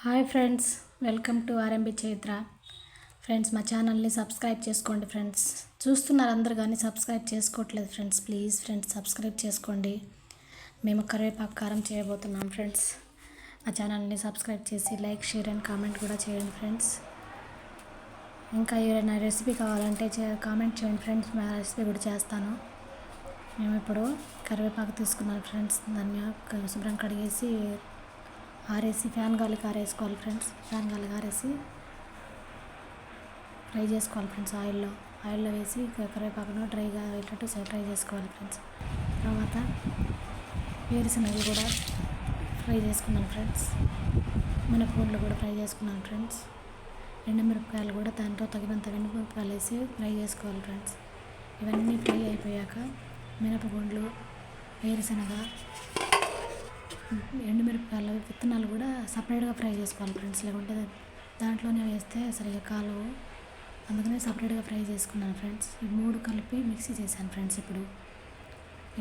Hi friends, welcome to RMB Chaitra. Friends, మా ఛానల్ని subscribe చేసుకోండి. ఫ్రెండ్స్, చూస్తున్నారు అందరు కానీ సబ్స్క్రైబ్ చేసుకోవట్లేదు. ఫ్రెండ్స్, ప్లీజ్ ఫ్రెండ్స్ సబ్స్క్రైబ్ చేసుకోండి. మేము కరివేపాకు కారం చేయబోతున్నాం. ఫ్రెండ్స్, మా ఛానల్ని సబ్స్క్రైబ్ చేసి లైక్, షేర్ అండ్ కామెంట్ కూడా చేయండి. ఫ్రెండ్స్, ఇంకా ఏదైనా రెసిపీ కావాలంటే కామెంట్ చేయండి. ఫ్రెండ్స్, మా రెసిపీ కూడా చేస్తాను. మేము ఇప్పుడు కరివేపాకు తీసుకున్నాను. ఫ్రెండ్స్, దాన్ని శుభ్రం కడిగేసి ఆరేసి ఫ్యాన్ గాలికి ఆరేసుకోవాలి. ఫ్రెండ్స్, ఫ్యాన్ గాలికి ఆరేసి ఫ్రై చేసుకోవాలి. ఫ్రెండ్స్, ఆయిల్లో వేసి కరివేపాకును డ్రైగా అయ్యేటట్టు ఫ్రై చేసుకోవాలి. ఫ్రెండ్స్, తర్వాత వేరుశనగలు కూడా ఫ్రై చేసుకున్నాను. ఫ్రెండ్స్, మినపగుండ్లు కూడా ఫ్రై చేసుకున్నాను. ఫ్రెండ్స్, ఎండుమిరపకాయలు కూడా దాంట్లో తగినంత ఎండుమిరపకాయలు వేసి ఫ్రై చేసుకోవాలి. ఫ్రెండ్స్, ఇవన్నీ ఫ్రై అయిపోయాక మినపగుండ్లు, వేరుశనగ, ఎండుమిరపకాయల విత్తనాలు కూడా సపరేట్గా ఫ్రై చేసుకోవాలి. ఫ్రెండ్స్, లేకుంటే దాంట్లోనే వేస్తే సరిగ్గా కాలవు. అందుకనే సపరేట్గా ఫ్రై చేసుకున్నాను. ఫ్రెండ్స్, ఈ మూడు కలిపి మిక్సీ చేశాను. ఫ్రెండ్స్, ఇప్పుడు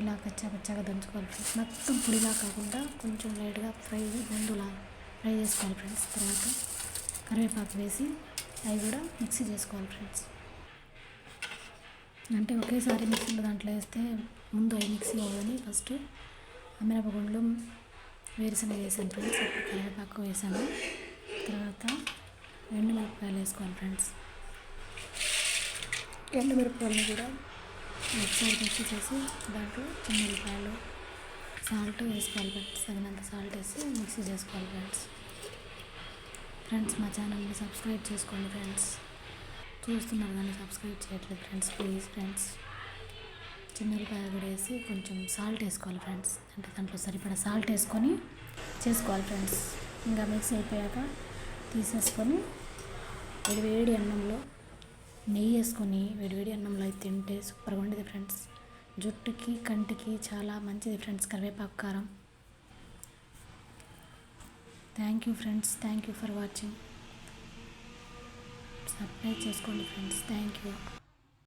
ఇలా కచ్చాపచ్చాగా దంచుకోవాలి. ఫ్రెండ్స్, మొత్తం పొడిలా కాకుండా కొంచెం లైట్గా ముందులా ఫ్రై చేసుకోవాలి. ఫ్రెండ్స్, తర్వాత కరివేపాకు వేసి అవి కూడా మిక్సీ చేసుకోవాలి. ఫ్రెండ్స్, అంటే ఒకేసారి మిక్సీలో దాంట్లో వేస్తే ముందు అవి మిక్సీ అవ్వదని ఫస్ట్ మిరపగుండ్లు, వేరుశనగ వేసాను. ఫ్రెండ్స్, కరివేపాకు వేసాను. తర్వాత ఎండుమిరపకాయలు వేసుకోవాలి. ఫ్రెండ్స్, ఎండుమిరపకాయలను కూడా ఒకసారి మిక్సీ చేసి దాంట్లో చిన్నపాయలు సాల్ట్ వేసుకోవాలి. ఫ్రెండ్స్, తగినంత సాల్ట్ వేసి మిక్సీ చేసుకోవాలి. ఫ్రెండ్స్, మా ఛానల్ని సబ్స్క్రైబ్ చేసుకోండి. ఫ్రెండ్స్, చూస్తున్నారు కానీ సబ్స్క్రైబ్ చేయట్లేదు. Friends, please friends. చిన్నపాయ కూడా వేసి కొంచెం సాల్ట్ వేసుకోవాలి. ఫ్రెండ్స్, అంటే దాంట్లో సరిపడా సాల్ట్ వేసుకొని చేసుకోవాలి. ఫ్రెండ్స్, ఇంకా మిక్స్ అయిపోయాక తీసేసుకొని వేడివేడి అన్నంలో నెయ్యి వేసుకొని వేడివేడి అన్నంలో అయితే తింటే సూపర్గా ఉండేది. ఫ్రెండ్స్, జుట్టుకి కంటికి చాలా మంచిది. ఫ్రెండ్స్, కరివేపాకు కారం. Thank you friends, thank you for watching. Subscribe చేసుకోండి. Friends, thank you.